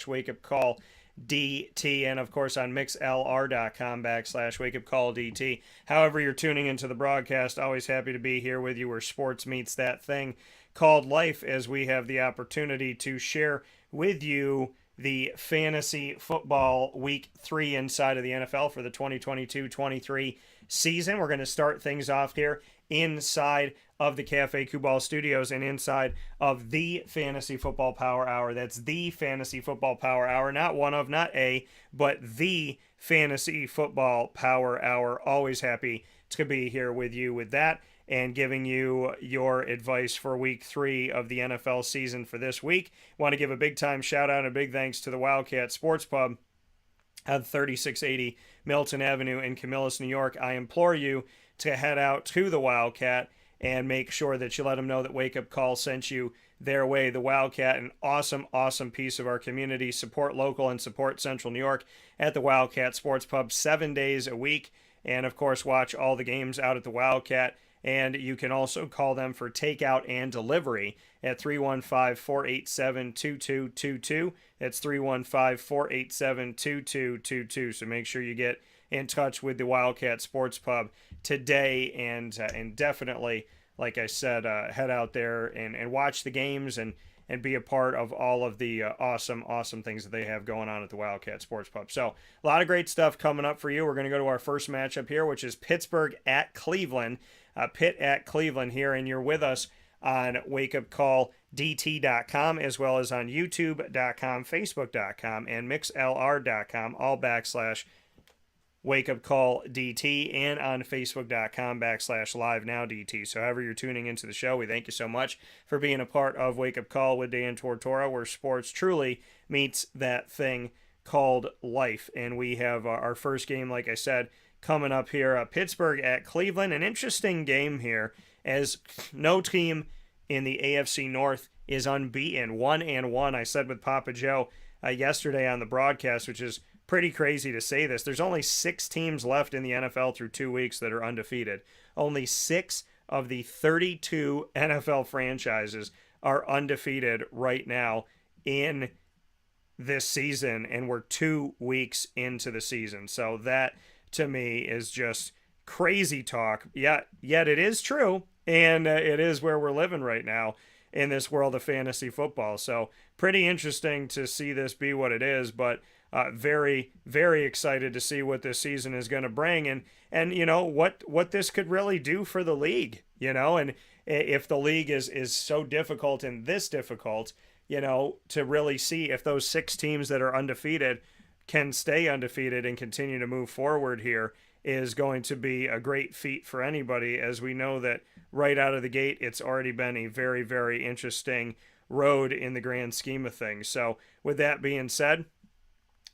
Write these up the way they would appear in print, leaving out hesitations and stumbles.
Wake Up Call DT, and of course on mixlr.com/Wake Up Call DT. However, you're tuning into the broadcast, always happy to be here with you where sports meets that thing called life, as we have the opportunity to share with you the fantasy football week 3 inside of the NFL for the 2022-23 season. We're going to start things off here inside of the Cafe Kubal Studios and inside of the Fantasy Football Power Hour. That's the Fantasy Football Power Hour, not one of, not a, but the Fantasy Football Power Hour. Always happy to be here with you with that and giving you your advice for week 3 of the NFL season for this week. Want to give a big time shout out and a big thanks to the Wildcat Sports Pub at 3680 Milton Avenue in Camillus, New York. I implore you to head out to the Wildcat and make sure that you let them know that Wake Up Call sent you their way. The Wildcat, an awesome, awesome piece of our community. Support local and support Central New York at the Wildcat Sports Pub 7 days a week. And, of course, watch all the games out at the Wildcat. And you can also call them for takeout and delivery at 315-487-2222. That's 315-487-2222. So make sure you get in touch with the Wildcat Sports Pub today, and definitely, like I said, head out there and watch the games and be a part of all of the awesome things that they have going on at the Wildcat Sports Pub. So a lot of great stuff coming up for you. We're going to go to our first matchup here, which is Pittsburgh at Cleveland. Pitt at Cleveland here, and you're with us on wakeupcalldt.com as well as on youtube.com, facebook.com, and mixlr.com, all /wakeupcalldt, and on facebook.com /live-now-dt. So however you're tuning into the show, we thank you so much for being a part of Wake Up Call with Dan Tortora, where sports truly meets that thing called life. And we have our first game, like I said, coming up here, Pittsburgh at Cleveland. An interesting game here, as no team in the AFC North is unbeaten. 1-1, I said with Papa Joe yesterday on the broadcast, which is pretty crazy to say this. There's only 6 teams left in the NFL through 2 weeks that are undefeated. Only 6 of the 32 NFL franchises are undefeated right now in this season, and we're 2 weeks into the season. So that, to me, is just crazy talk. Yet it is true, and it is where we're living right now in this world of fantasy football. So pretty interesting to see this be what it is, but very, very excited to see what this season is going to bring, and you know what this could really do for the league, you know, and if the league is so difficult and this difficult, you know, to really see if those 6 teams that are undefeated can stay undefeated and continue to move forward here is going to be a great feat for anybody, as we know that right out of the gate it's already been a very, very interesting road in the grand scheme of things. So with that being said,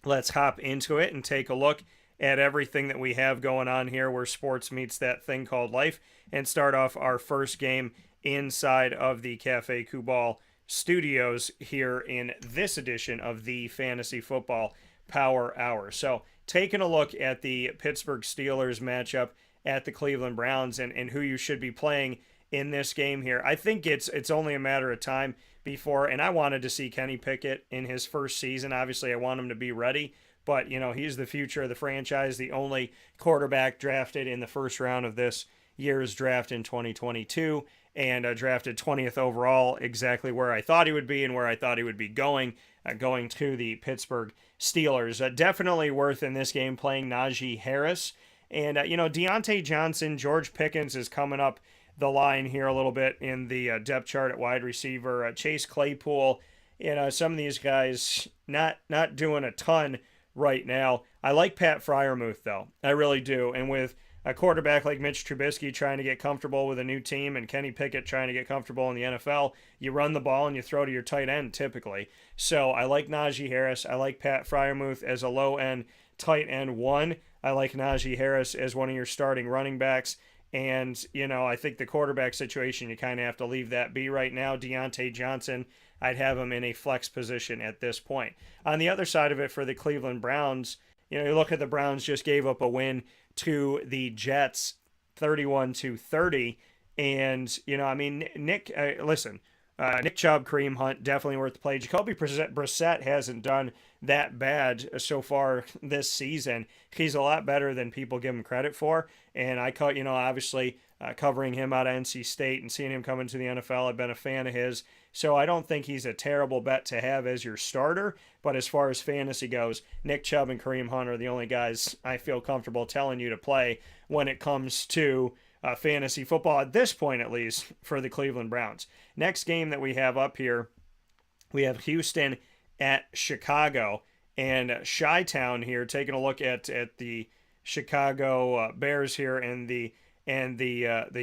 let's hop into it and take a look at everything that we have going on here where sports meets that thing called life, and start off our first game inside of the Cafe Kubal Studios here in this edition of the Fantasy Football Power Hour. So taking a look at the Pittsburgh Steelers matchup at the Cleveland Browns, and who you should be playing in this game here. I think it's only a matter of time before, and I wanted to see Kenny Pickett in his first season. Obviously, I want him to be ready, but you know, he's the future of the franchise, the only quarterback drafted in the first round of this year's draft in 2022, and drafted 20th overall, exactly where I thought he would be and where I thought he would be going to the Pittsburgh Steelers. Definitely worth in this game playing Najee Harris. And, you know, Deontay Johnson, George Pickens is coming up the line here a little bit in the depth chart at wide receiver. Chase Claypool, you know, some of these guys not doing a ton right now. I like Pat Freiermuth, though. I really do. And with a quarterback like Mitch Trubisky trying to get comfortable with a new team, and Kenny Pickett trying to get comfortable in the NFL, you run the ball and you throw to your tight end typically. So I like Najee Harris. I like Pat Freiermuth as a low-end tight end 1. I like Najee Harris as one of your starting running backs. And, you know, I think the quarterback situation, you kind of have to leave that be right now. Deontay Johnson, I'd have him in a flex position at this point. On the other side of it for the Cleveland Browns, you know, you look at the Browns just gave up a win to the Jets 31-30. And, you know, I mean, Nick, listen, Nick Chubb, Kareem Hunt, definitely worth the play. Jacoby Brissett hasn't done that bad so far this season. He's a lot better than people give him credit for. And I caught, obviously covering him out of NC State and seeing him come into the NFL, I've been a fan of his. So I don't think he's a terrible bet to have as your starter. But as far as fantasy goes, Nick Chubb and Kareem Hunt are the only guys I feel comfortable telling you to play when it comes to fantasy football, at this point at least, for the Cleveland Browns. Next game that we have up here, we have Houston at Chicago. And Chi-Town here, taking a look at the Chicago Bears here and the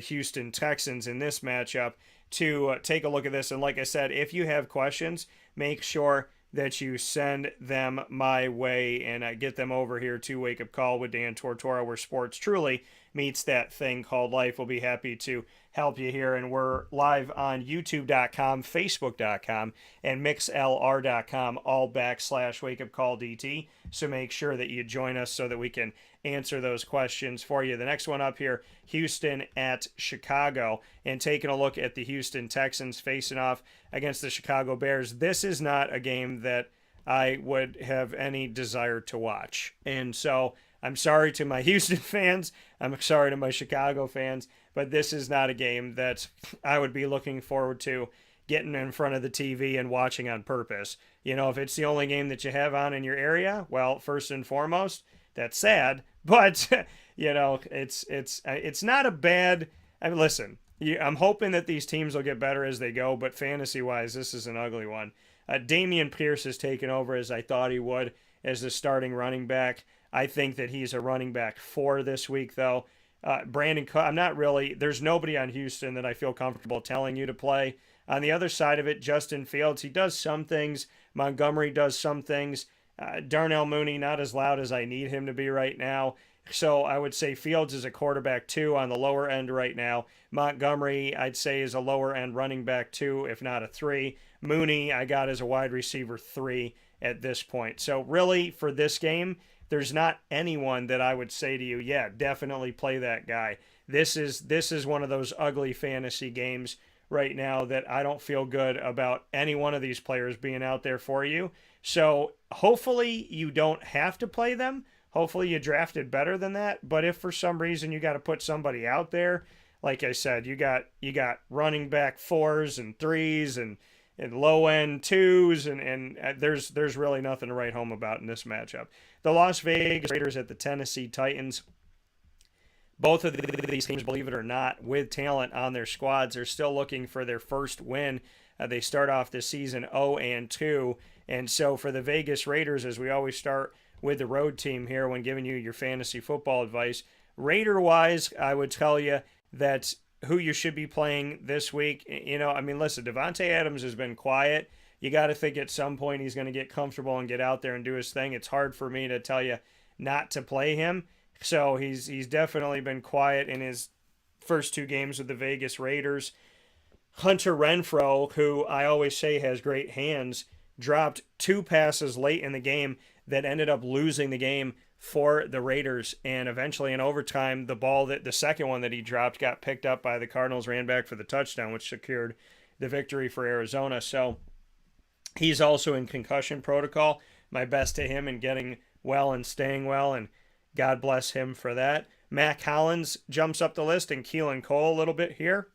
Houston Texans in this matchup to take a look at this. And like I said, if you have questions, make sure that you send them my way and get them over here to Wake Up Call with Dan Tortora, where sports truly meets that thing called life. We'll be happy to help you here. And we're live on youtube.com, facebook.com, and mixlr.com, all / Wake Up Call DT. So make sure that you join us so that we can answer those questions for you. The next one up here, Houston at Chicago, and taking a look at the Houston Texans facing off against the Chicago Bears. This is not a game that I would have any desire to watch. And so I'm sorry to my Houston fans. I'm sorry to my Chicago fans, but this is not a game that I would be looking forward to getting in front of the TV and watching on purpose. If it's the only game that you have on in your area, well, first and foremost, that's sad, but it's not a bad. I mean, listen, I'm hoping that these teams will get better as they go, but fantasy-wise, this is an ugly one. Dameon Pierce has taken over as I thought he would as the starting running back. I think that he's a running back 4 this week, though. Brandon, I'm not really. There's nobody on Houston that I feel comfortable telling you to play. On the other side of it, Justin Fields, he does some things. Montgomery does some things. Darnell Mooney, not as loud as I need him to be right now. So I would say Fields is a quarterback 2 on the lower end right now. Montgomery, I'd say, is a lower end running back 2, if not a 3. Mooney, I got as a wide receiver 3 at this point. So really, for this game, there's not anyone that I would say to you, yeah, definitely play that guy. This is one of those ugly fantasy games right now that I don't feel good about any one of these players being out there for you. So hopefully you don't have to play them. Hopefully you drafted better than that. But if for some reason you got to put somebody out there, like I said, you got running back 4s and 3s and low end 2s, and there's really nothing to write home about in this matchup. The Las Vegas Raiders at the Tennessee Titans. Both of these teams, believe it or not, with talent on their squads, are still looking for their first win. They start off this season 0-2. And so for the Vegas Raiders, as we always start with the road team here when giving you your fantasy football advice, Raider-wise, I would tell you that who you should be playing this week. Listen, Devontae Adams has been quiet. You got to think at some point he's going to get comfortable and get out there and do his thing. It's hard for me to tell you not to play him. So he's definitely been quiet in his first 2 games with the Vegas Raiders. Hunter Renfrow, who I always say has great hands, dropped 2 passes late in the game that ended up losing the game for the Raiders. And eventually in overtime, the second one that he dropped got picked up by the Cardinals, ran back for the touchdown, which secured the victory for Arizona. So he's also in concussion protocol. My best to him in getting well and staying well, and God bless him for that. Mac Hollins jumps up the list, and Keelan Cole a little bit here.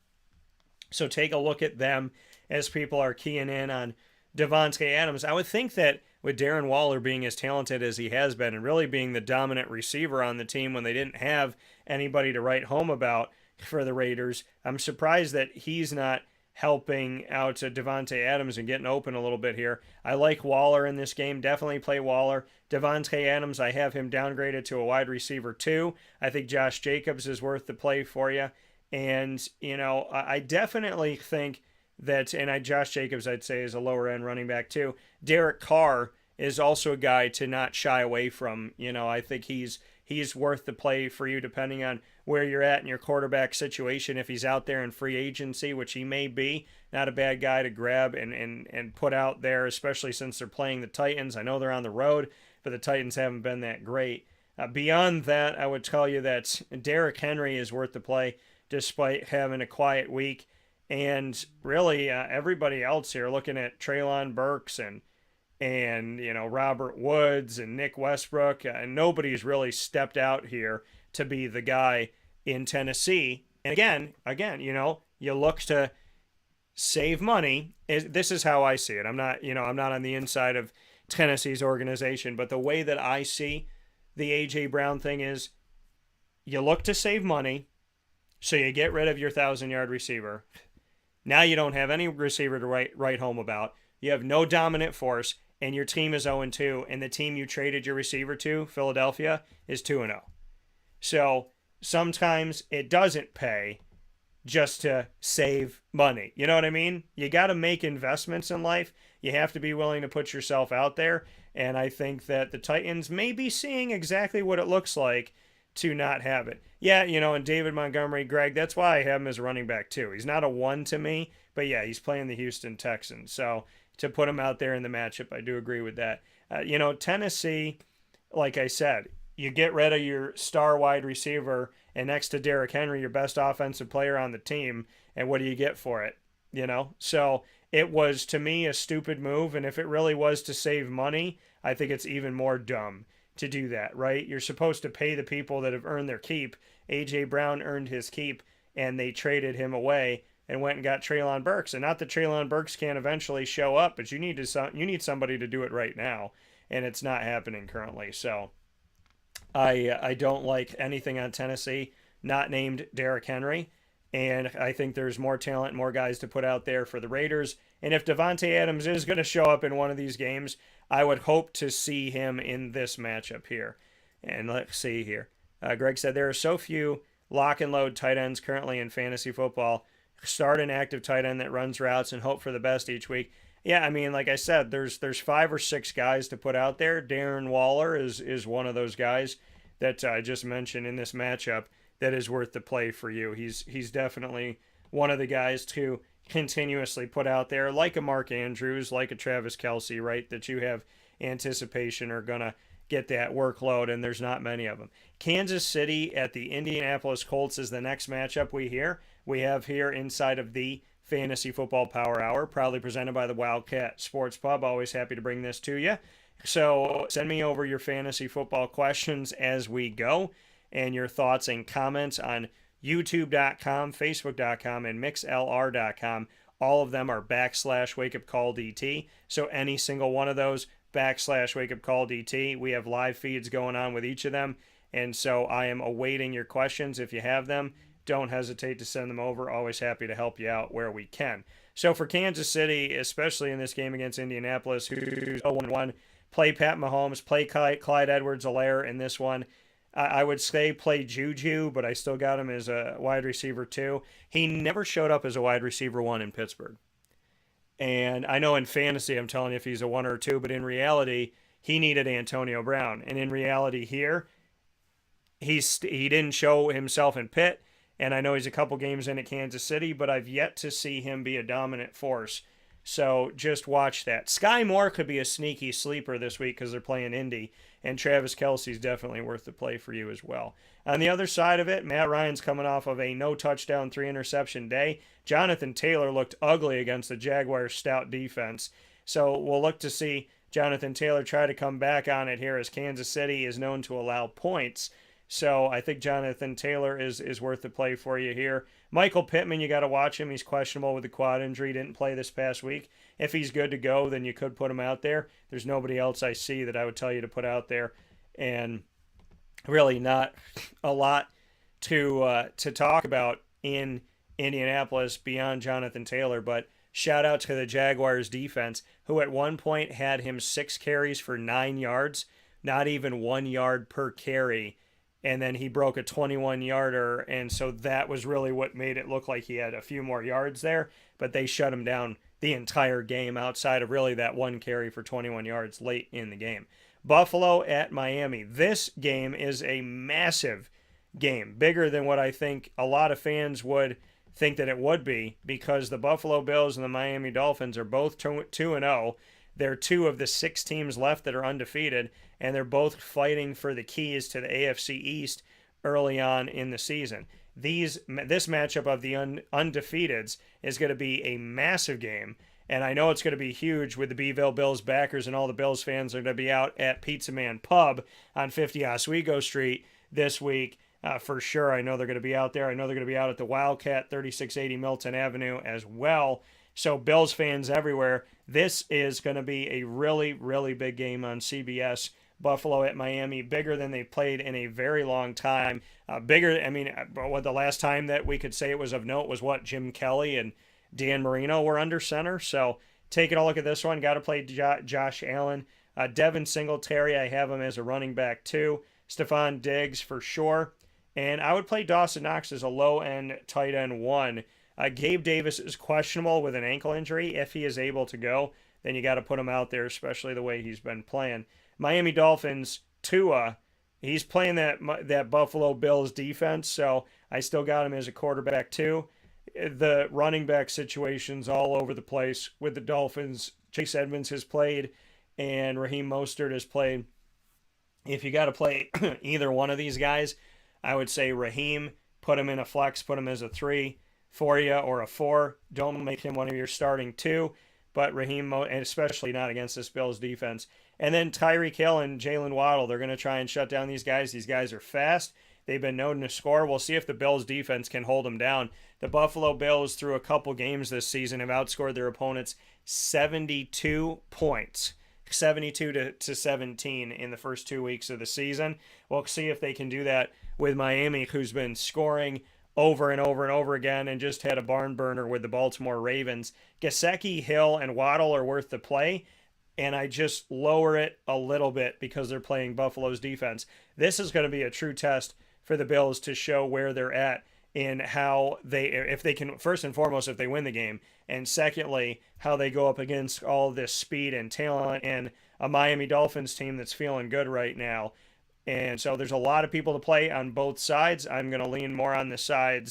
So take a look at them as people are keying in on Devontae Adams. I would think that with Darren Waller being as talented as he has been and really being the dominant receiver on the team when they didn't have anybody to write home about for the Raiders, I'm surprised that he's not helping out Devontae Adams and getting open a little bit here. I like Waller in this game. Definitely play Waller. Devontae Adams, I have him downgraded to a wide receiver 2. I think Josh Jacobs is worth the play for you. And, I definitely think that, Josh Jacobs, I'd say, is a lower end running back too. Derek Carr is also a guy to not shy away from. I think he's worth the play for you depending on where you're at in your quarterback situation. If he's out there in free agency, which he may be, not a bad guy to grab and put out there, especially since they're playing the Titans. I know they're on the road, but the Titans haven't been that great. Beyond that, I would tell you that Derrick Henry is worth the play despite having a quiet week. And really, everybody else here, looking at Treylon Burks and Robert Woods and Nick Westbrook, and nobody's really stepped out here to be the guy in Tennessee. And again, you look to save money. This is how I see it. I'm not on the inside of Tennessee's organization, but the way that I see the AJ Brown thing is, you look to save money, so you get rid of your 1,000-yard receiver. Now you don't have any receiver to write home about. You have no dominant force, and your team is 0-2, and the team you traded your receiver to, Philadelphia, is 2-0. So sometimes it doesn't pay just to save money. You know what I mean? You got to make investments in life. You have to be willing to put yourself out there, and I think that the Titans may be seeing exactly what it looks like to not have it. Yeah, and David Montgomery, Greg, that's why I have him as a running back too. He's not a 1 to me, but yeah, he's playing the Houston Texans. So to put him out there in the matchup, I do agree with that. Tennessee, like I said, you get rid of your star wide receiver, and next to Derrick Henry, your best offensive player on the team, and what do you get for it? So it was, to me, a stupid move, and if it really was to save money, I think it's even more dumb to do that, right? You're supposed to pay the people that have earned their keep. A.J. Brown earned his keep, and they traded him away and went and got Treylon Burks. And not that Treylon Burks can't eventually show up, but you need somebody to do it right now, and it's not happening currently. So I don't like anything on Tennessee not named Derrick Henry, and I think there's more talent, more guys to put out there for the Raiders. And if Devontae Adams is going to show up in one of these games, I would hope to see him in this matchup here. And let's see here. Greg said there are so few lock and load tight ends currently in fantasy football. Start an active tight end that runs routes and hope for the best each week. Yeah, I mean, like I said, there's 5 or 6 guys to put out there. Darren Waller is one of those guys that I just mentioned in this matchup that is worth the play for you. He's definitely one of the guys to continuously put out there, like a Mark Andrews, like a Travis Kelce, right, that you have anticipation are going to get that workload, and there's not many of them. Kansas City at the Indianapolis Colts is the next matchup we have here inside of the Fantasy Football Power Hour, proudly presented by the Wildcat Sports Pub. Always happy to bring this to you. So send me over your fantasy football questions as we go, and your thoughts and comments on YouTube.com, Facebook.com, and MixLR.com. All of them are /WakeUpCallDT. So any single one of those, /WakeUpCallDT. We have live feeds going on with each of them. And so I am awaiting your questions. If you have them, don't hesitate to send them over. Always happy to help you out where we can. So for Kansas City, especially in this game against Indianapolis, who's 0-1, play Pat Mahomes, play Clyde Edwards-Helaire in this one. I would say play Juju, but I still got him as a wide receiver 2. He never showed up as a wide receiver 1 in Pittsburgh. And I know in fantasy I'm telling you if he's a 1 or 2, but in reality, he needed Antonio Brown. And in reality here, he didn't show himself in Pitt. And I know he's a couple games in at Kansas City, but I've yet to see him be a dominant force. So just watch that. Sky Moore could be a sneaky sleeper this week because they're playing Indy, and Travis Kelce's definitely worth the play for you as well. On the other side of it, Matt Ryan's coming off of a no-touchdown, 3-interception day. Jonathan Taylor looked ugly against the Jaguars' stout defense. So we'll look to see Jonathan Taylor try to come back on it here, as Kansas City is known to allow points. So I think Jonathan Taylor is worth the play for you here. Michael Pittman, you got to watch him. He's questionable with the quad injury. Didn't play this past week. If he's good to go, then you could put him out there. There's nobody else I see that I would tell you to put out there. And really not a lot to talk about in Indianapolis beyond Jonathan Taylor. But shout out to the Jaguars defense, who at one point had him 6 carries for 9 yards, not even 1 yard per carry. And then he broke a 21-yarder, and so that was really what made it look like he had a few more yards there, but they shut him down the entire game outside of really that 1 carry for 21 yards late in the game. Buffalo at Miami. This game is a massive game, bigger than what I think a lot of fans would think that it would be, because the Buffalo Bills and the Miami Dolphins are both 2-0. They're 2 of the 6 teams left that are undefeated, and they're both fighting for the keys to the AFC East early on in the season. this matchup of the undefeateds is going to be a massive game. And I know it's going to be huge with the Beeville Bills backers, and all the Bills fans are going to be out at Pizza Man Pub on 50 Oswego Street this week for sure. I know they're going to be out there. I know they're going to be out at the Wildcat, 3680 Milton Avenue as well. So Bills fans everywhere, this is going to be a really, really big game on CBS. Buffalo at Miami, bigger than they've played in a very long time. Bigger, I mean, what the last time that we could say it was of note was what, Jim Kelly and Dan Marino were under center. So taking a look at this one, got to play Josh Allen. Devin Singletary, I have him as a running back too. Stephon Diggs for sure. And I would play Dawson Knox as a low-end tight end 1. Gabe Davis is questionable with an ankle injury. If he is able to go, then you got to put him out there, especially the way he's been playing. Miami Dolphins, Tua, he's playing that Buffalo Bills defense, so I still got him as a quarterback too. The running back situation's all over the place with the Dolphins. Chase Edmonds has played, and Raheem Mostert has played. If you got to play either one of these guys, I would say Raheem, put him in a flex, put him as a 3 for you or a 4. Don't make him one of your starting 2, but Raheem, and especially not against this Bills defense. And then Tyreek Hill and Jalen Waddle, they're going to try and shut down these guys. These guys are fast. They've been known to score. We'll see if the Bills defense can hold them down. The Buffalo Bills, through a couple games this season, have outscored their opponents 72 points. 72 to 17 in the first 2 weeks of the season. We'll see if they can do that with Miami, who's been scoring over and over and over again and just had a barn burner with the Baltimore Ravens. Gesicki, Hill, and Waddle are worth the play, and I just lower it a little bit because they're playing Buffalo's defense. This is going to be a true test for the Bills to show where they're at in how if they can, first and foremost, if they win the game, and secondly, how they go up against all this speed and talent and a Miami Dolphins team that's feeling good right now. And so there's a lot of people to play on both sides. I'm going to lean more on the side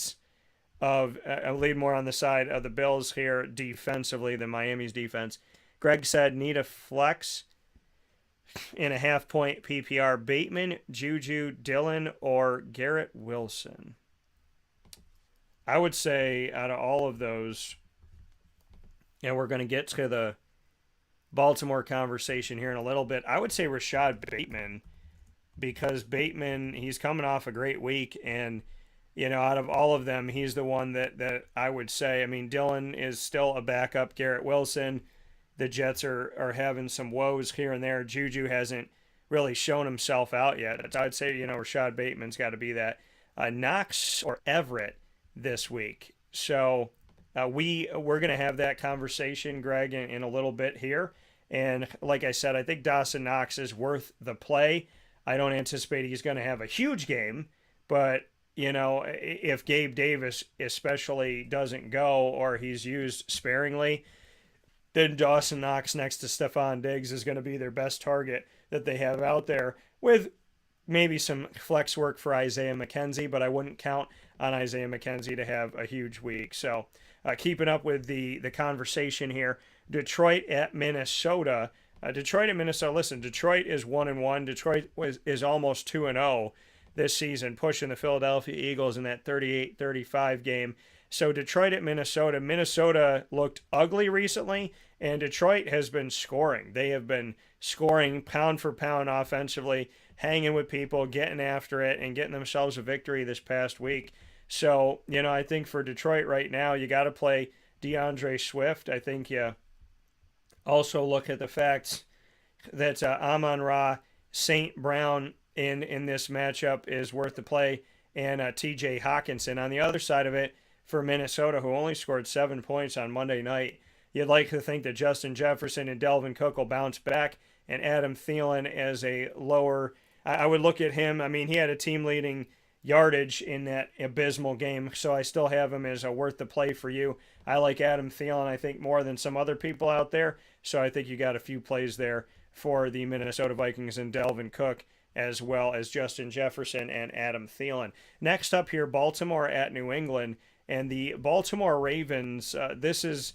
of the Bills here defensively than Miami's defense. Greg said, need a flex in a half-point PPR. Bateman, Juju, Dillon, or Garrett Wilson. I would say out of all of those, and we're going to get to the Baltimore conversation here in a little bit, I would say Rashad Bateman, because Bateman, he's coming off a great week, and, you know, out of all of them, he's the one that I would say. I mean, Dillon is still a backup. Garrett Wilson, the Jets are having some woes here and there. Juju hasn't really shown himself out yet. I'd say, you know, Rashad Bateman's got to be that. Knox or Everett this week. So we're going to have that conversation, Greg, in a little bit here. And like I said, I think Dawson Knox is worth the play. I don't anticipate he's going to have a huge game, but, you know, if Gabe Davis especially doesn't go or he's used sparingly, then Dawson Knox next to Stephon Diggs is going to be their best target that they have out there, with maybe some flex work for Isaiah McKenzie, but I wouldn't count on Isaiah McKenzie to have a huge week. So keeping up with the conversation here, Detroit at Minnesota. Detroit at Minnesota. Listen, Detroit is 1-1. Detroit is almost 2-0 this season, pushing the Philadelphia Eagles in that 38-35 game. So Detroit at Minnesota. Minnesota looked ugly recently, and Detroit has been scoring. They have been scoring pound for pound offensively, hanging with people, getting after it, and getting themselves a victory this past week. So, you know, I think for Detroit right now, you got to play DeAndre Swift. I think you also look at the fact that Amon-Ra St. Brown in this matchup is worth the play, and TJ Hawkinson. On the other side of it, for Minnesota, who only scored 7 points on Monday night, you'd like to think that Justin Jefferson and Delvin Cook will bounce back, and Adam Thielen as a lower. I would look at him. I mean, he had a team-leading yardage in that abysmal game, so I still have him as a worth the play for you. I like Adam Thielen, I think, more than some other people out there, so I think you got a few plays there for the Minnesota Vikings and Delvin Cook, as well as Justin Jefferson and Adam Thielen. Next up here, Baltimore at New England, and the Baltimore Ravens. This is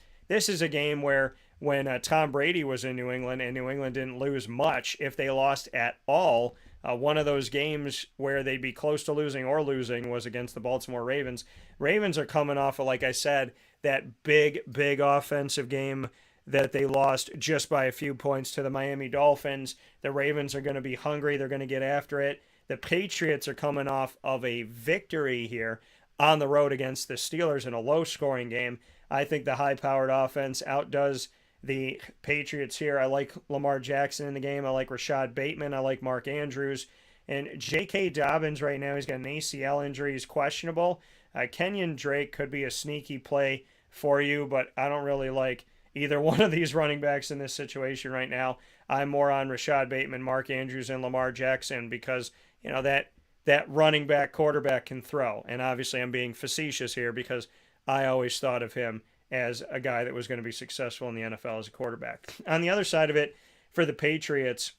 a game where when Tom Brady was in New England and New England didn't lose much, if they lost at all, One of those games where they'd be close to losing or losing was against the Baltimore Ravens. Ravens are coming off of, like I said, that big offensive game that they lost just by a few points to the Miami Dolphins. The Ravens are going to be hungry. They're going to get after it. The Patriots are coming off of a victory here on the road against the Steelers in a low-scoring game. I think the high-powered offense outdoes the Patriots here. I like Lamar Jackson in the game. I like Rashad Bateman. I like Mark Andrews. And J.K. Dobbins right now, he's got an ACL injury. He's questionable. Kenyon Drake could be a sneaky play for you, but I don't really like either one of these running backs in this situation right now. I'm more on Rashad Bateman, Mark Andrews, and Lamar Jackson because, that running back quarterback can throw. And obviously I'm being facetious here because I always thought of him as a guy that was going to be successful in the NFL as a quarterback. On the other side of it, for the Patriots,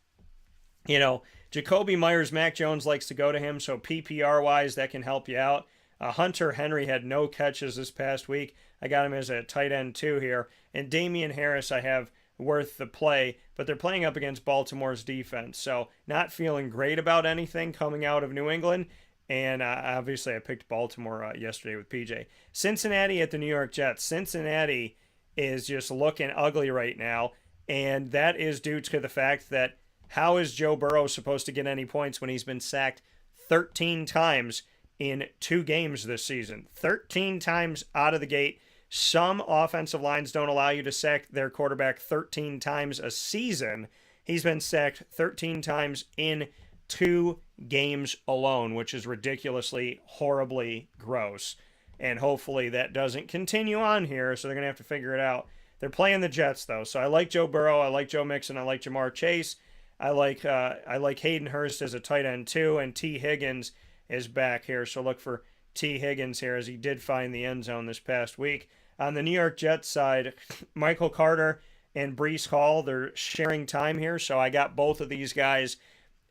Jacoby Myers, Mac Jones likes to go to him, so PPR-wise, that can help you out. Hunter Henry had no catches this past week. I got him as a tight end too here. And Damian Harris I have worth the play, but they're playing up against Baltimore's defense, so not feeling great about anything coming out of New England. And obviously I picked Baltimore yesterday with PJ. Cincinnati at the New York Jets. Cincinnati is just looking ugly right now, and that is due to the fact that how is Joe Burrow supposed to get any points when he's been sacked 13 times in 2 games this season? 13 times out of the gate. Some offensive lines don't allow you to sack their quarterback 13 times a season. He's been sacked 13 times in 2 games alone, which is ridiculously, horribly gross. And hopefully that doesn't continue on here, so they're going to have to figure it out. They're playing the Jets, though. So I like Joe Burrow, I like Joe Mixon, I like Jamar Chase. I like Hayden Hurst as a tight end, too, and T. Higgins is back here. So look for T. Higgins here as he did find the end zone this past week. On the New York Jets side, Michael Carter and Breece Hall, they're sharing time here. So I got both of these guys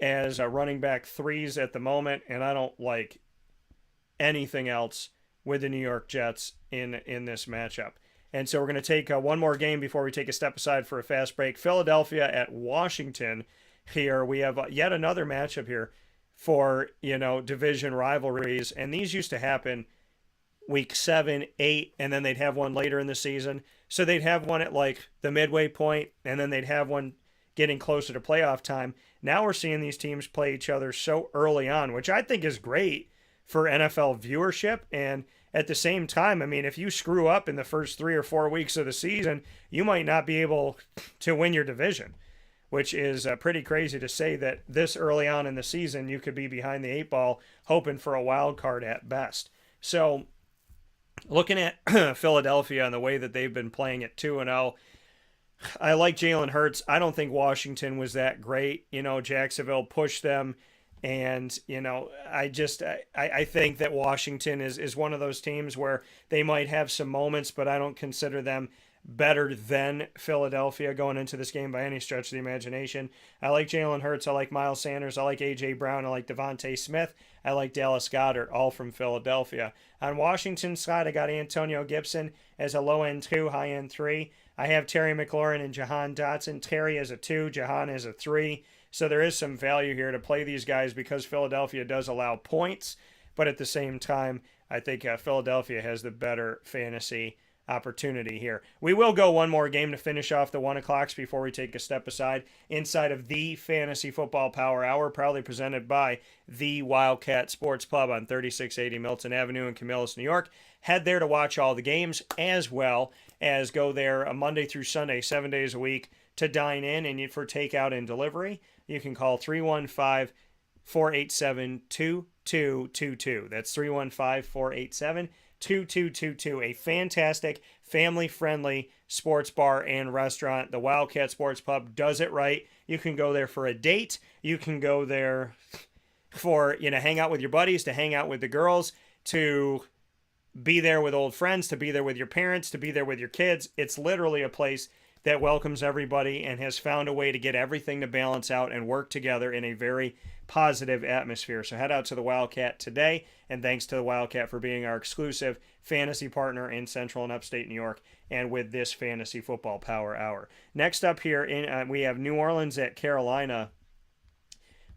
as running back 3s at the moment, and I don't like anything else with the New York Jets in this matchup. And so we're going to take one more game before we take a step aside for a fast break. Philadelphia at Washington here. We have yet another matchup here for, division rivalries, and these used to happen week 7, 8, and then they'd have one later in the season. So they'd have one at like the midway point, and then they'd have one getting closer to playoff time. Now we're seeing these teams play each other so early on, which I think is great for NFL viewership. And at the same time, I mean, if you screw up in the first 3 or 4 weeks of the season, you might not be able to win your division, which is pretty crazy to say that this early on in the season, you could be behind the 8 ball hoping for a wild card at best. So looking at Philadelphia and the way that they've been playing at 2-0, I like Jalen Hurts. I don't think Washington was that great. Jacksonville pushed them. And, I think that Washington is one of those teams where they might have some moments, but I don't consider them better than Philadelphia going into this game by any stretch of the imagination. I like Jalen Hurts. I like Miles Sanders. I like A.J. Brown. I like Devontae Smith. I like Dallas Goedert, all from Philadelphia. On Washington's side, I got Antonio Gibson as a low-end 2, high-end 3. I have Terry McLaurin and Jahan Dotson. Terry as a 2, Jahan as a 3. So there is some value here to play these guys because Philadelphia does allow points. But at the same time, I think Philadelphia has the better fantasy opportunity here. We will go one more game to finish off the 1 o'clocks before we take a step aside inside of the Fantasy Football Power Hour, proudly presented by the Wildcat Sports Pub on 3680 Milton Avenue in Camillus, New York. Head there to watch all the games as well as go there Monday through Sunday, 7 days a week to dine in and for takeout and delivery. You can call 315-487-2222. That's 315-487-2222. A fantastic, family-friendly sports bar and restaurant. The Wildcat Sports Pub does it right. You can go there for a date. You can go there for, hang out with your buddies, to hang out with the girls, to be there with old friends, to be there with your parents, to be there with your kids. It's literally a place that welcomes everybody and has found a way to get everything to balance out and work together in a very positive atmosphere. So head out to the Wildcat today, and thanks to the Wildcat for being our exclusive fantasy partner in Central and Upstate New York and with this Fantasy Football Power Hour. Next up here, we have New Orleans at Carolina.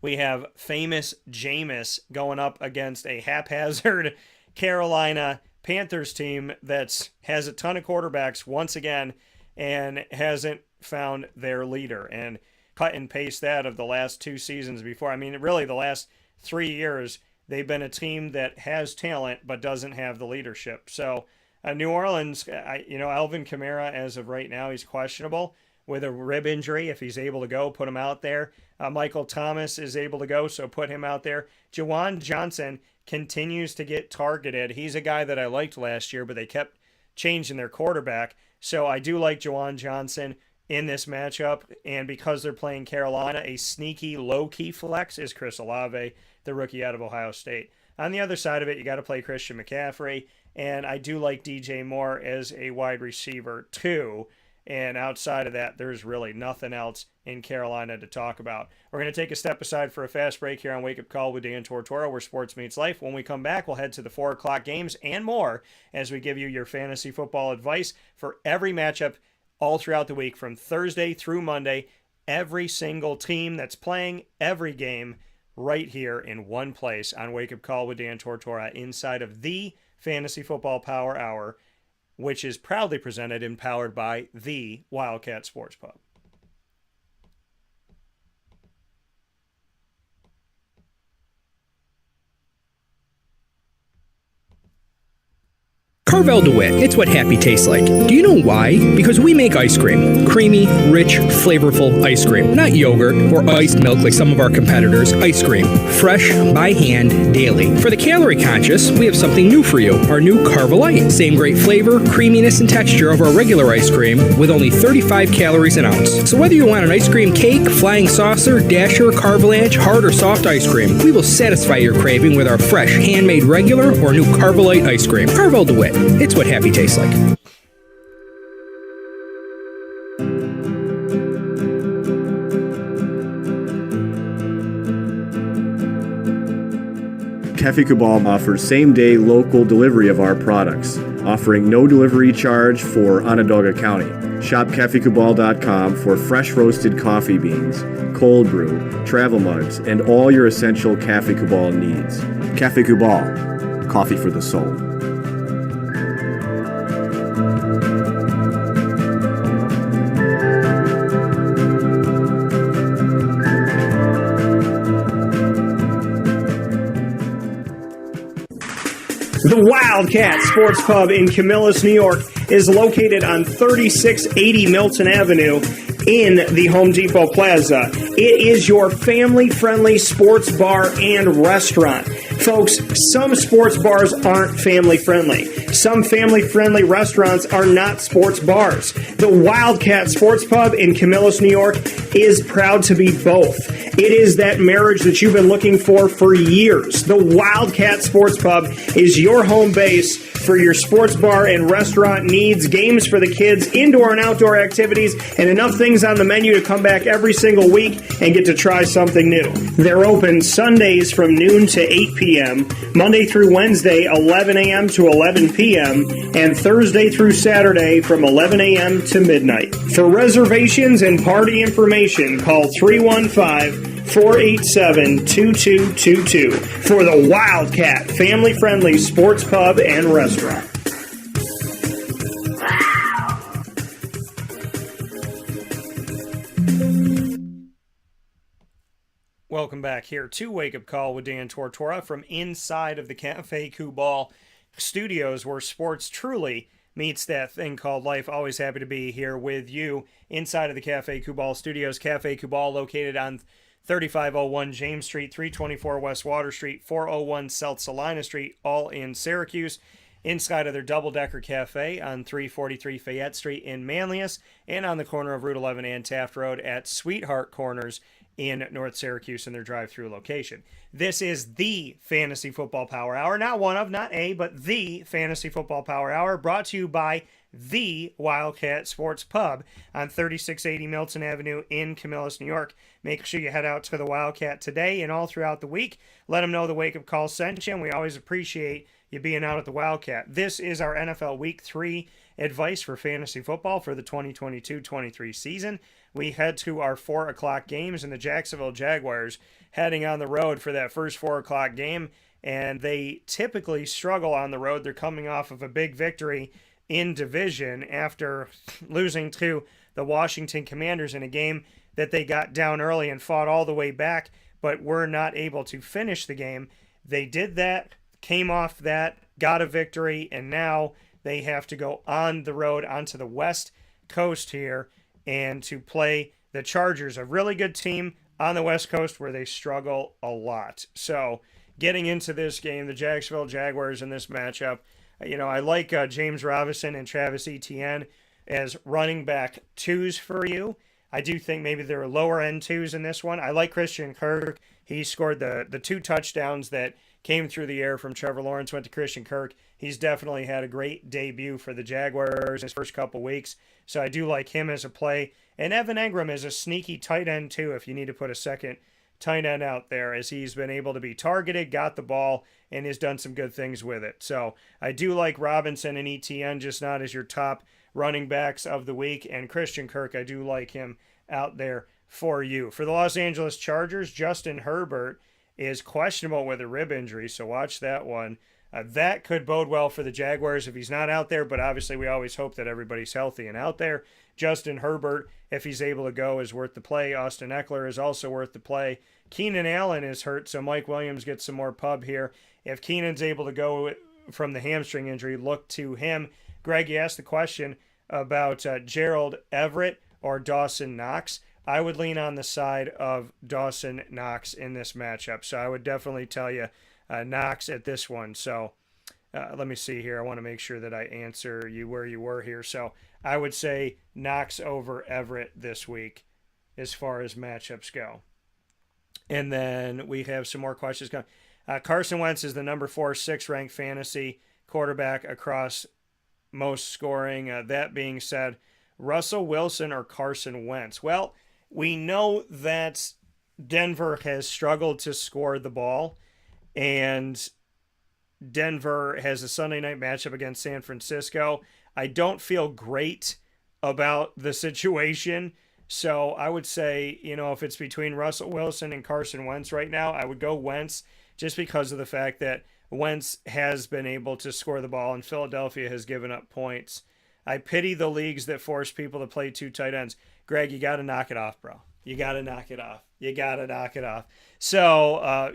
We have famous Jameis going up against a haphazard Carolina Panthers team that has a ton of quarterbacks once again and hasn't found their leader. And cut and paste that of the last 2 seasons before. I mean, really the last 3 years, they've been a team that has talent but doesn't have the leadership. So New Orleans, Alvin Kamara, as of right now, he's questionable with a rib injury. If he's able to go, put him out there. Michael Thomas is able to go, so put him out there. Juwan Johnson continues to get targeted. He's a guy that I liked last year, but they kept changing their quarterback. So I do like Juwan Johnson in this matchup. And because they're playing Carolina, a sneaky low-key flex is Chris Olave, the rookie out of Ohio State. On the other side of it, you got to play Christian McCaffrey. And I do like DJ Moore as a wide receiver too. And outside of that, there's really nothing else in Carolina to talk about. We're going to take a step aside for a fast break here on Wake Up Call with Dan Tortora, where sports meets life. When we come back, we'll head to the 4 o'clock games and more as we give you your fantasy football advice for every matchup all throughout the week from Thursday through Monday. Every single team that's playing every game right here in one place on Wake Up Call with Dan Tortora inside of the Fantasy Football Power Hour, which is proudly presented and powered by the Wildcat Sports Pub. Carvel DeWitt, it's what happy tastes like. Do you know why? Because we make ice cream. Creamy, rich, flavorful ice cream. Not yogurt or iced milk like some of our competitors. Ice cream. Fresh, by hand, daily. For the calorie conscious, we have something new for you. Our new Carvelite. Same great flavor, creaminess, and texture of our regular ice cream with only 35 calories an ounce. So whether you want an ice cream cake, flying saucer, dasher, carvalanche, hard or soft ice cream, we will satisfy your craving with our fresh, handmade regular or new Carvelite ice cream. Carvel DeWitt. It's what happy tastes like. Cafe Cabal offers same-day local delivery of our products, offering no delivery charge for Onondaga County. Shop cafecabal.com for fresh roasted coffee beans, cold brew, travel mugs, and all your essential Cafe Cabal needs. Cafe Cabal, coffee for the soul. The Wildcat Sports Pub in Camillus, New York is located on 3680 Milton Avenue in the Home Depot Plaza. It is your family-friendly sports bar and restaurant. Folks, some sports bars aren't family-friendly. Some family-friendly restaurants are not sports bars. The Wildcat Sports Pub in Camillus, New York is proud to be both. It is that marriage that you've been looking for years. The Wildcat Sports Pub is your home base for your sports bar and restaurant needs, games for the kids, indoor and outdoor activities, and enough things on the menu to come back every single week and get to try something new. They're open Sundays from noon to 8 p.m., Monday through Wednesday, 11 a.m. to 11 p.m., and Thursday through Saturday from 11 a.m. to midnight. For reservations and party information, call 315-487-2222 for the Wildcat family-friendly sports pub and restaurant. Welcome back here to Wake Up Call with Dan Tortora from inside of the Cafe Kubal studios, where sports truly meets that thing called life. Always happy to be here with you inside of the Cafe Kubal studios. Cafe Kubal located on 3501 James Street, 324 West Water Street, 401 South Salina Street, all in Syracuse. Inside of their double-decker cafe on 343 Fayette Street in Manlius, and on the corner of Route 11 and Taft Road at Sweetheart Corners in North Syracuse in their drive-through location. This is the Fantasy Football Power Hour, not one of, not a, but the Fantasy Football Power Hour, brought to you by the Wildcat Sports Pub on 3680 Milton Avenue in Camillus, New York. Make sure you head out to the Wildcat today and all throughout the week. Let them know the Wake Up Call sent you, and we always appreciate you being out at the Wildcat. This is our NFL Week 3 advice for fantasy football for the 2022-23 season. We head to our 4 o'clock games, and the Jacksonville Jaguars heading on the road for that first 4 o'clock game, and they typically struggle on the road. They're coming off of a big victory in division after losing to the Washington Commanders in a game that they got down early and fought all the way back, but were not able to finish the game. They did that, came off that, got a victory, and now they have to go on the road onto the West Coast here and to play the Chargers, a really good team on the West Coast where they struggle a lot. So getting into this game, the Jacksonville Jaguars in this matchup, I like James Robinson and Travis Etienne as running back twos for you. I do think maybe there are lower end twos in this one. I like Christian Kirk. He scored the 2 touchdowns that came through the air from Trevor Lawrence, went to Christian Kirk. He's definitely had a great debut for the Jaguars his first couple weeks. So I do like him as a play. And Evan Engram is a sneaky tight end too if you need to put a second tight end out there, as he's been able to be targeted, got the ball, and has done some good things with it. So I do like Robinson and Etienne, just not as your top running backs of the week. And Christian Kirk, I do like him out there for you. For the Los Angeles Chargers, Justin Herbert is questionable with a rib injury, so watch that one. That could bode well for the Jaguars if he's not out there, but obviously we always hope that everybody's healthy and out there. Justin Herbert, if he's able to go, is worth the play. Austin Eckler is also worth the play. Keenan Allen is hurt, so Mike Williams gets some more pub here. If Keenan's able to go from the hamstring injury, look to him. Greg, you asked the question about Gerald Everett or Dawson Knox. I would lean on the side of Dawson Knox in this matchup, so I would definitely tell you Knox at this one. So let me see here. I want to make sure that I answer you where you were here. So I would say Knox over Everett this week as far as matchups go. And then we have some more questions coming. Carson Wentz is the number 6 ranked fantasy quarterback across most scoring. That being said, Russell Wilson or Carson Wentz? Well, we know that Denver has struggled to score the ball, and Denver has a Sunday night matchup against San Francisco. I don't feel great about the situation, so I would say, if it's between Russell Wilson and Carson Wentz right now, I would go Wentz just because of the fact that Wentz has been able to score the ball and Philadelphia has given up points. I pity the leagues that force people to play 2 tight ends. Greg, you got to knock it off, bro. You got to knock it off. You got to knock it off. So,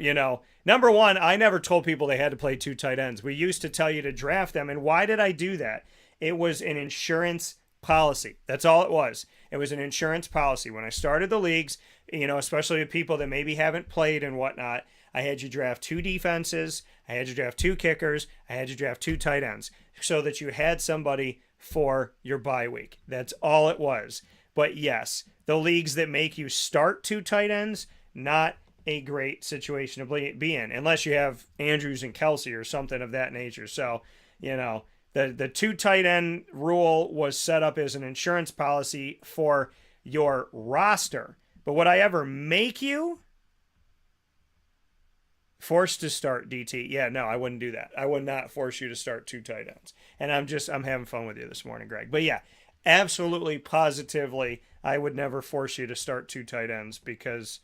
number one, I never told people they had to play 2 tight ends. We used to tell you to draft them. And why did I do that? It was an insurance policy. That's all it was. It was an insurance policy. When I started the leagues, especially with people that maybe haven't played and whatnot, I had you draft 2 defenses. I had you draft 2 kickers. I had you draft 2 tight ends so that you had somebody for your bye week. That's all it was. But yes, the leagues that make you start 2 tight ends, not a great situation to be in, unless you have Andrews and Kelsey or something of that nature. So, the 2 tight end rule was set up as an insurance policy for your roster. But would I ever make you forced to start DT? Yeah, no, I wouldn't do that. I would not force you to start 2 tight ends. And I'm having fun with you this morning, Greg. But yeah, absolutely, positively, I would never force you to start 2 tight ends because,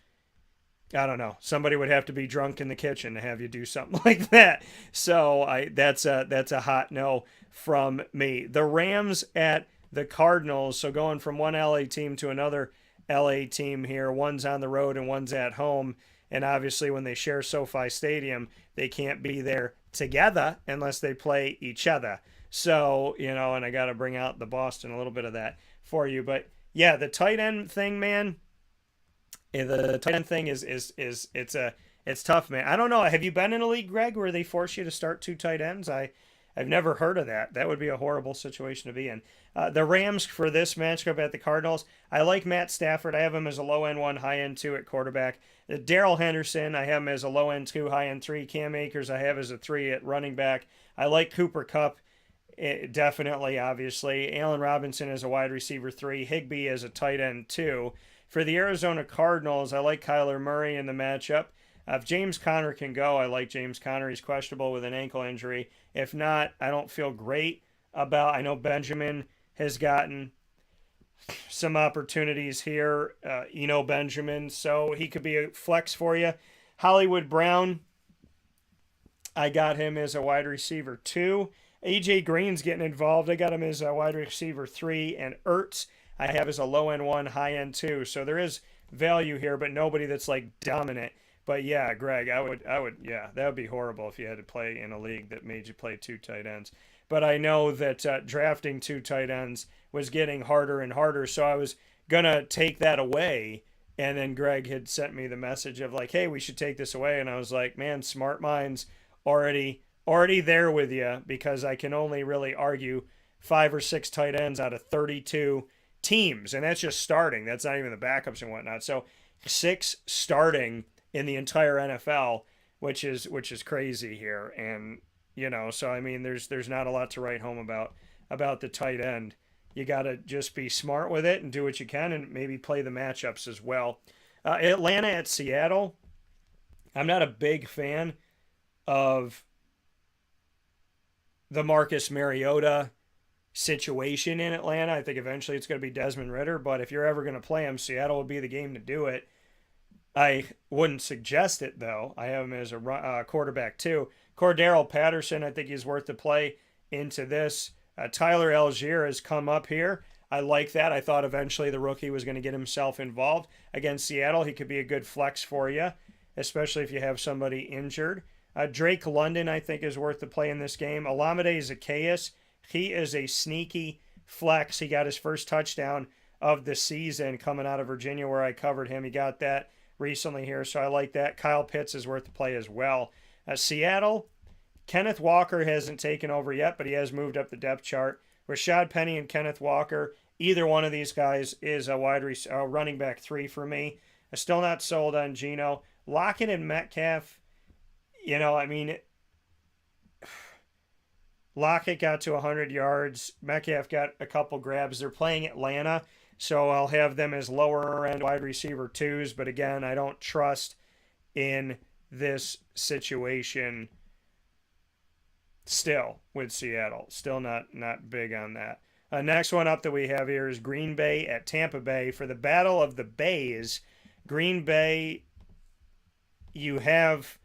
I don't know, somebody would have to be drunk in the kitchen to have you do something like that. So that's a hot no from me. The Rams at the Cardinals. So going from one LA team to another LA team here. One's on the road and one's at home. And obviously when they share SoFi Stadium, they can't be there together unless they play each other. So, and I got to bring out the Boston, a little bit of that for you. But yeah, the tight end thing, man, the tight end thing it's tough, man. I don't know. Have you been in a league, Greg, where they force you to start 2 tight ends? I've never heard of that. That would be a horrible situation to be in. The Rams for this matchup at the Cardinals, I like Matt Stafford. I have him as a low-end 1, high-end 2 at quarterback. Darrell Henderson, I have him as a low-end 2, high-end 3. Cam Akers, I have as a 3 at running back. I like Cooper Kupp definitely, obviously. Allen Robinson is a wide receiver 3. Higbee is a tight end 2. For the Arizona Cardinals, I like Kyler Murray in the matchup. If James Conner can go, I like James Conner. He's questionable with an ankle injury. If not, I don't feel great about. I know Benjamin has gotten some opportunities here. Benjamin, so he could be a flex for you. Hollywood Brown, I got him as a wide receiver 2. AJ Green's getting involved. I got him as a wide receiver 3. And Ertz, I have as a low end 1, high end 2. So there is value here, but nobody that's like dominant. But yeah, Greg, yeah, that would be horrible if you had to play in a league that made you play 2 tight ends. But I know that drafting 2 tight ends was getting harder and harder, so I was going to take that away. And then Greg had sent me the message of like, hey, we should take this away. And I was like, man, smart minds already there with you, because I can only really argue 5 or 6 tight ends out of 32 teams. And that's just starting. That's not even the backups and whatnot. So 6 starting in the entire NFL, which is crazy here. And so I mean, there's not a lot to write home about the tight end. You got to just be smart with it and do what you can, and maybe play the matchups as well. Atlanta at Seattle. I'm not a big fan of the Marcus Mariota situation in Atlanta. I think eventually it's going to be Desmond Ridder, but if you're ever going to play him, Seattle would be the game to do it. I wouldn't suggest it, though. I have him as a quarterback, too. Cordero Patterson, I think he's worth the play into this. Tyler Algier has come up here. I like that. I thought eventually the rookie was going to get himself involved. Against Seattle, he could be a good flex for you, especially if you have somebody injured. Drake London, I think, is worth the play in this game. Olamide Zaccheaus, he is a sneaky flex. He got his first touchdown of the season coming out of Virginia, where I covered him. He got that recently here, so I like that. Kyle Pitts is worth the play as well. Seattle, Kenneth Walker hasn't taken over yet, but he has moved up the depth chart. Rashad Penny and Kenneth Walker, either one of these guys is a running back 3 for me. I'm still not sold on Geno. Lockett and Metcalf, Lockett got to 100 yards. Metcalf got a couple grabs. They're playing Atlanta, so I'll have them as lower end wide receiver 2s. But again, I don't trust in this situation still with Seattle. Still not big on that. Next one up that we have here is Green Bay at Tampa Bay. For the Battle of the Bays, Green Bay, you have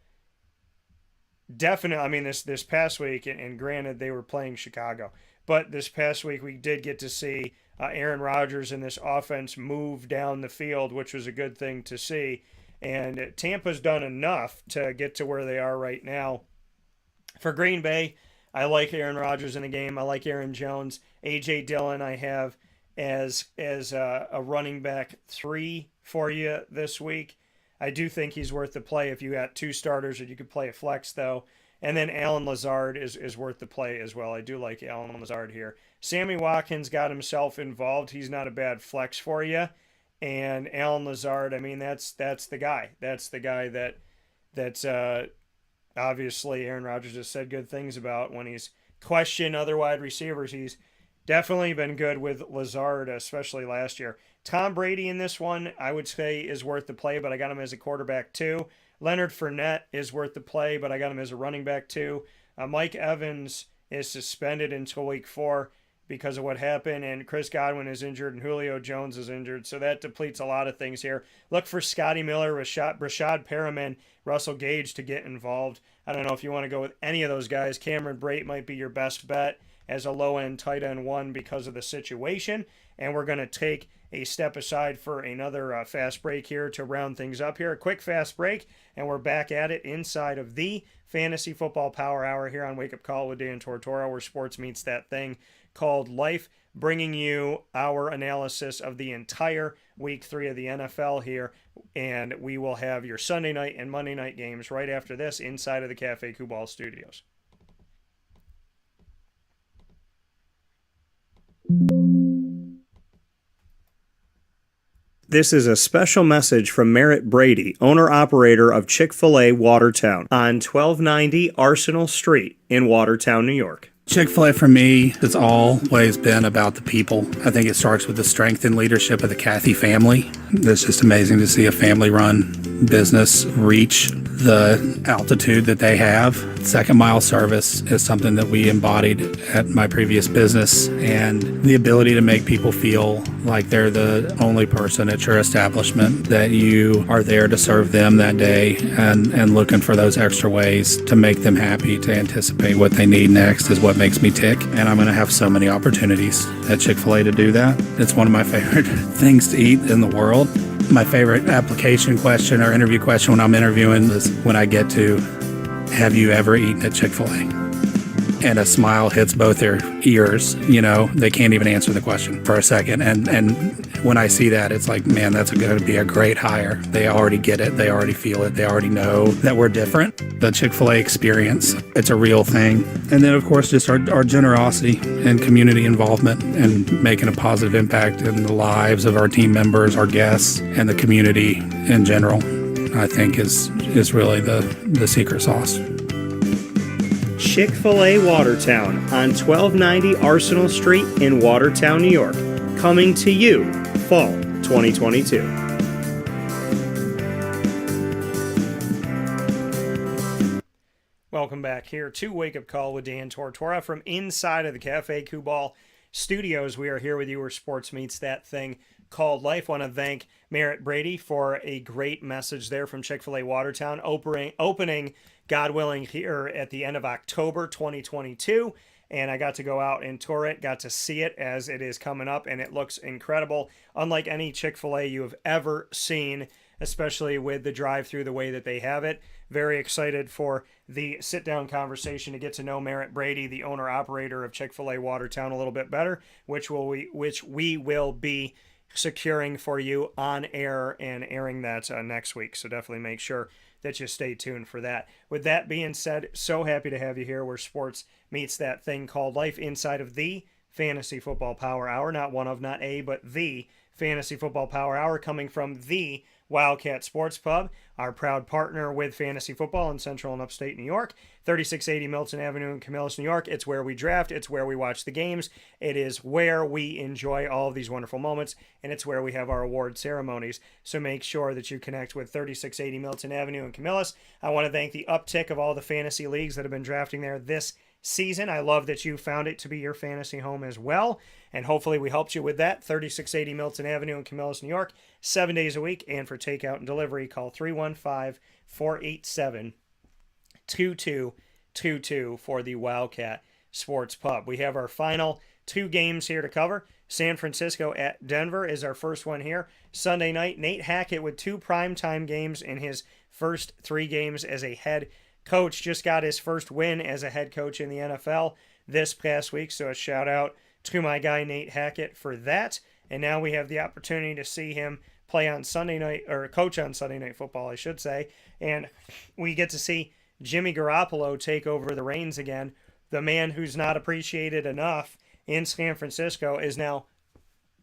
definitely, I mean, this past week, and granted they were playing Chicago, but this past week we did get to see Aaron Rodgers and this offense move down the field, which was a good thing to see. And Tampa's done enough to get to where they are right now. For Green Bay, I like Aaron Rodgers in the game. I like Aaron Jones. A.J. Dillon I have as a running back 3 for you this week. I do think he's worth the play if you got 2 starters, or you could play a flex, though. And then Alan Lazard is worth the play as well. I do like Alan Lazard here. Sammy Watkins got himself involved. He's not a bad flex for you. And Alan Lazard, I mean, that's the guy. That's the guy that's obviously Aaron Rodgers has said good things about when he's questioned other wide receivers. He's definitely been good with Lazard, especially last year. Tom Brady in this one, I would say, is worth the play, but I got him as a quarterback too. Leonard Fournette is worth the play, but I got him as a running back too. Mike Evans is suspended until week 4 because of what happened, and Chris Godwin is injured, and Julio Jones is injured, so that depletes a lot of things here. Look for Scotty Miller, Rashad Perriman, Russell Gage to get involved. I don't know if you want to go with any of those guys. Cameron Brate might be your best bet as a low-end tight end 1 because of the situation, and we're going to take a step aside for another fast break here to round things up here. A quick fast break, and we're back at it inside of the Fantasy Football Power Hour here on Wake Up Call with Dan Tortora, where sports meets that thing called life, bringing you our analysis of the entire week 3 of the NFL here, and we will have your Sunday night and Monday night games right after this inside of the Cafe Kubal studios. This is a special message from Merritt Brady, owner-operator of Chick-fil-A Watertown on 1290 Arsenal Street in Watertown, New York. Chick-fil-A for me has always been about the people. I think it starts with the strength and leadership of the Cathy family. It's just amazing to see a family-run business reach the altitude that they have. Second mile service is something that we embodied at my previous business, and the ability to make people feel like they're the only person at your establishment, that you are there to serve them that day and looking for those extra ways to make them happy, to anticipate what they need next is what makes me tick. And I'm going to have so many opportunities at Chick-fil-A to do that. It's one of my favorite things to eat in the world. My favorite application question or interview question when I'm interviewing is when I get to, have you ever eaten at Chick-fil-A? And a smile hits both their ears. They can't even answer the question for a second. And when I see that, it's like, man, that's going to be a great hire. They already get it. They already feel it. They already know that we're different. The Chick-fil-A experience, it's a real thing. And then, of course, just our generosity and community involvement and making a positive impact in the lives of our team members, our guests, and the community in general, I think is really the secret sauce. Chick-fil-A Watertown on 1290 Arsenal Street in Watertown, New York. Coming to you, fall 2022. Welcome back here to Wake Up Call with Dan Tortora from inside of the Cafe Kubal studios. We are here with you where sports meets that thing called life. Want to thank Merritt Brady for a great message there from Chick-fil-A Watertown, opening, God willing, here at the end of October 2022. And I got to go out and tour it, got to see it as it is coming up, and it looks incredible. Unlike any Chick-fil-A you have ever seen, especially with the drive-through the way that they have it. Very excited for the sit-down conversation to get to know Merritt Brady, the owner-operator of Chick-fil-A Watertown, a little bit better, which we will be securing for you on air and airing that next week. So definitely make sure that you stay tuned for that. With that being said, so happy to have you here where sports meets that thing called life inside of the Fantasy Football Power Hour. Not one of, not a, but the Fantasy Football Power Hour, coming from the Wildcat Sports Pub, our proud partner with fantasy football in Central and Upstate New York, 3680 Milton Avenue in Camillus, New York. It's where we draft. It's where we watch the games. It is where we enjoy all of these wonderful moments, and it's where we have our award ceremonies. So make sure that you connect with 3680 Milton Avenue in Camillus. I want to thank the uptick of all the fantasy leagues that have been drafting there this season. I love that you found it to be your fantasy home as well, and hopefully we helped you with that. 3680 Milton Avenue in Camillus, New York, 7 days a week. And for takeout and delivery, call 315-487-2222 for the Wildcat Sports Pub. We have our final two games here to cover. San Francisco at Denver is our first one here. Sunday night, Nate Hackett with two primetime games in his first three games as a head coach. Just got his first win as a head coach in the NFL this past week, so a shout out to my guy Nate Hackett for that. And now we have the opportunity to see him play on Sunday night, or coach on Sunday Night Football, I should say. And we get to see Jimmy Garoppolo take over the reins again. The man who's not appreciated enough in San Francisco is now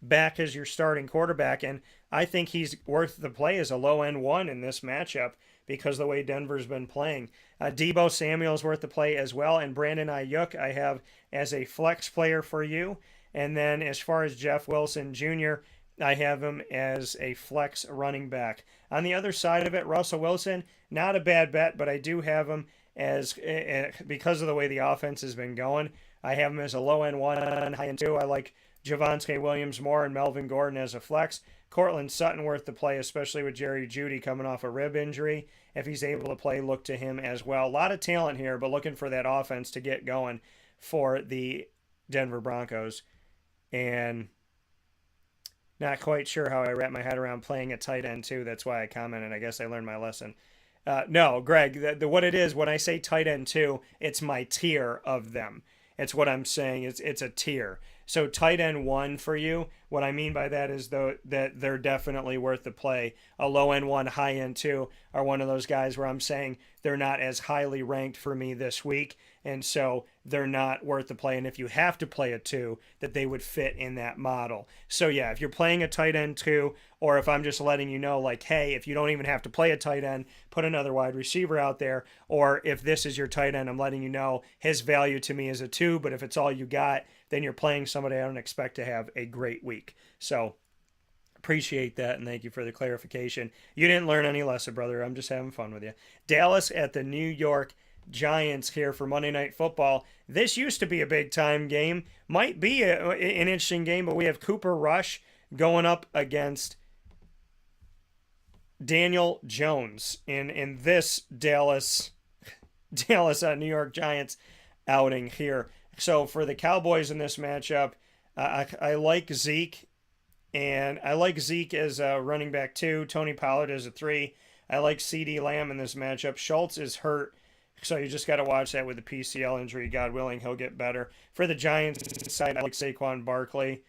back as your starting quarterback, and I think he's worth the play as a low-end one in this matchup because of the way Denver's been playing. Deebo Samuel's worth the play as well, and Brandon Ayuk I have as a flex player for you. And then as far as Jeff Wilson Jr., I have him as a flex running back. On the other side of it, Russell Wilson, not a bad bet, but I do have him as, because of the way the offense has been going, I have him as a low-end one, high-end two. I like Javonte Williams more and Melvin Gordon as a flex. Cortland Sutton worth the play, especially with Jerry Jeudy coming off a rib injury. If he's able to play, look to him as well. A lot of talent here, but looking for that offense to get going for the Denver Broncos. And not quite sure how I wrap my head around playing a tight end too. That's why I commented. I guess I learned my lesson. No, Greg, what it is, when I say tight end too, it's my tier of them. It's what I'm saying. It's a tier. So tight end 1 for you. What I mean by that is though that they're definitely worth the play. A low end 1, high end 2 are one of those guys where I'm saying they're not as highly ranked for me this week, and so they're not worth the play. And if you have to play a 2, that they would fit in that model. So yeah, if you're playing a tight end 2, or if I'm just letting you know, like, hey, if you don't even have to play a tight end, put another wide receiver out there. Or if this is your tight end, I'm letting you know his value to me is a 2, but if it's all you got, then you're playing somebody I don't expect to have a great week. So appreciate that, and thank you for the clarification. You didn't learn any lesson, brother. I'm just having fun with you. Dallas at the New York Giants here for Monday Night Football. This used to be a big-time game. Might be an interesting game, but we have Cooper Rush going up against Daniel Jones in this Dallas New York Giants outing here. So for the Cowboys in this matchup, I like Zeke, and I like Zeke as a running back 2. Tony Pollard as a 3. I like CeeDee Lamb in this matchup. Schultz is hurt, so you just got to watch that with the PCL injury. God willing, he'll get better. For the Giants side, I like Saquon Barkley,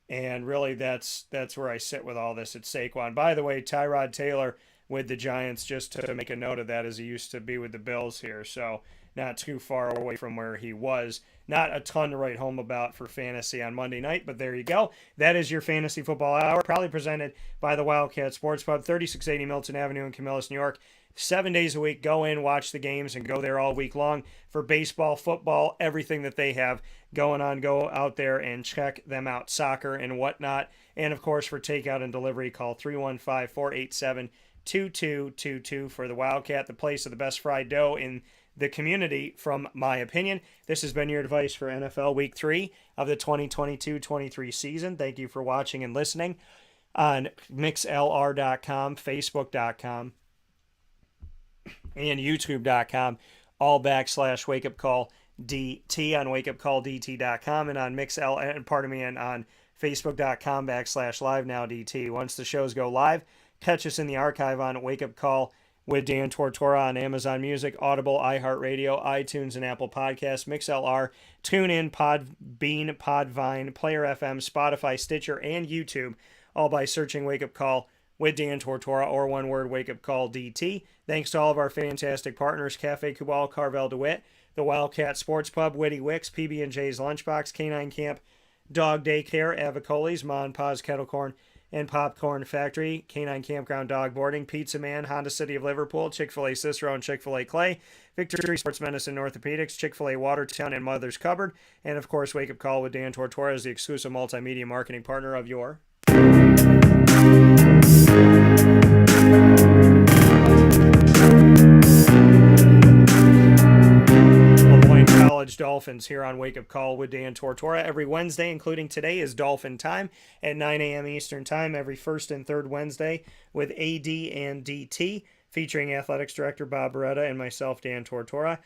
and really that's where I sit with all this. It's Saquon. By the way, Tyrod Taylor with the Giants, just to make a note of that, as he used to be with the Bills here, so not too far away from where he was. Not a ton to write home about for fantasy on Monday night, but there you go. That is your Fantasy Football Hour, proudly presented by the Wildcat Sports Pub, 3680 Milton Avenue in Camillus, New York. 7 days a week. Go in, watch the games, and go there all week long for baseball, football, everything that they have going on. Go out there and check them out, soccer and whatnot. And, of course, for takeout and delivery, call 315-487-2222 for the Wildcat, the place of the best fried dough in the community, from my opinion. This has been your advice for NFL Week 3 of the 2022-23 season. Thank you for watching and listening on mixlr.com, facebook.com, and youtube.com, all / Wake Up Call DT on wakeupcalldt.com, and on and on facebook.com / live now DT. Once the shows go live, catch us in the archive on Wake Up Call with Dan Tortora on Amazon Music, Audible, iHeartRadio, iTunes, and Apple Podcasts, MixLR, TuneIn, Podbean, Podvine, Player FM, Spotify, Stitcher, and YouTube, all by searching Wake Up Call with Dan Tortora, or one word, Wake Up Call DT. Thanks to all of our fantastic partners, Cafe Kubal, Carvel DeWitt, the Wildcat Sports Pub, Witty Wicks, PB&J's Lunchbox, Canine Camp, Dog Daycare, Avicoli's, Mon Pa's Kettle Corn and Popcorn Factory, Canine Campground Dog Boarding, Pizza Man, Honda City of Liverpool, Chick-fil-A Cicero and Chick-fil-A Clay, Victory Sports Medicine Orthopedics, Chick-fil-A Watertown and Mother's Cupboard, and of course Wake Up Call with Dan Tortora is the exclusive multimedia marketing partner of your College Dolphins here on Wake Up Call with Dan Tortora. Every Wednesday, including today, is Dolphin Time at 9 a.m. Eastern Time, every first and third Wednesday with AD and DT, featuring Athletics Director Bob Beretta and myself, Dan Tortora.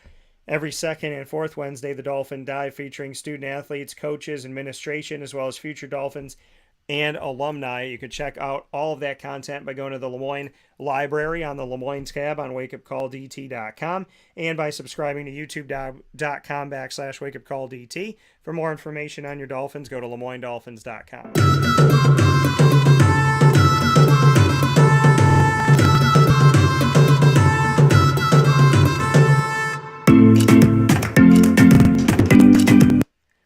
Every second and fourth Wednesday, the Dolphin Dive, featuring student athletes, coaches, administration, as well as future Dolphins and alumni. You can check out all of that content by going to the Lemoyne Library on the Lemoyne tab on wakeupcalldt.com, and by subscribing to youtube.com / wakeupcalldt. For more information on your Dolphins, go to lemoynedolphins.com.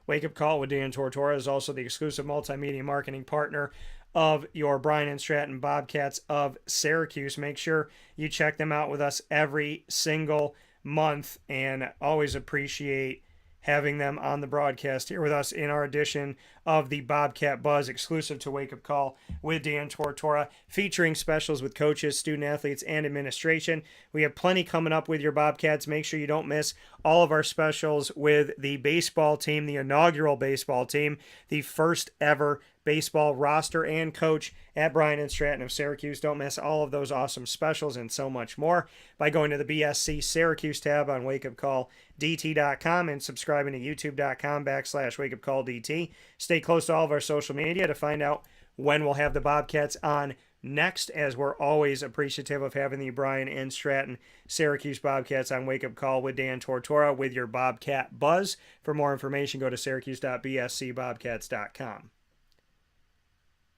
Wake Up Call with Dan Tortora is also the exclusive multimedia marketing partner of your Bryan and Stratton Bobcats of Syracuse. Make sure you check them out with us every single month, and always appreciate having them on the broadcast here with us in our edition of the Bobcat Buzz, exclusive to Wake Up Call with Dan Tortora, featuring specials with coaches, student athletes, and administration. We have plenty coming up with your Bobcats. Make sure you don't miss all of our specials with the baseball team, the inaugural baseball team, the first ever baseball roster and coach at Bryan and Stratton of Syracuse. Don't miss all of those awesome specials and so much more by going to the BSC Syracuse tab on wakeupcalldt.com and subscribing to youtube.com / wakeupcalldt. Stay close to all of our social media to find out when we'll have the Bobcats on next, as we're always appreciative of having the Bryan and Stratton Syracuse Bobcats on Wake Up Call with Dan Tortora with your Bobcat Buzz. For more information, go to syracuse.bscbobcats.com.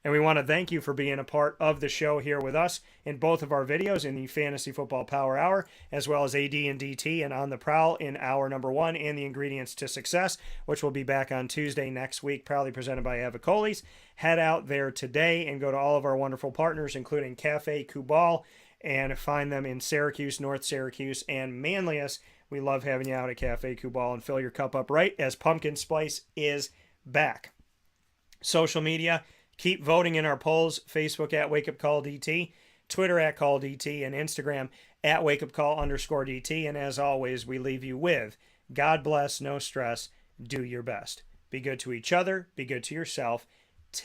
And we want to thank you for being a part of the show here with us in both of our videos in the Fantasy Football Power Hour, as well as AD and DT and On the Prowl in hour number 1 and the Ingredients to Success, which will be back on Tuesday next week, proudly presented by Avicolis. Head out there today and go to all of our wonderful partners, including Cafe Kubal, and find them in Syracuse, North Syracuse, and Manlius. We love having you out at Cafe Kubal, and fill your cup up right as Pumpkin Spice is back. Social media. Keep voting in our polls. Facebook at Wake Up Call DT, Twitter at Call DT, and Instagram at Wake Up Call _DT. And as always, we leave you with God bless, no stress, do your best. Be good to each other, be good to yourself,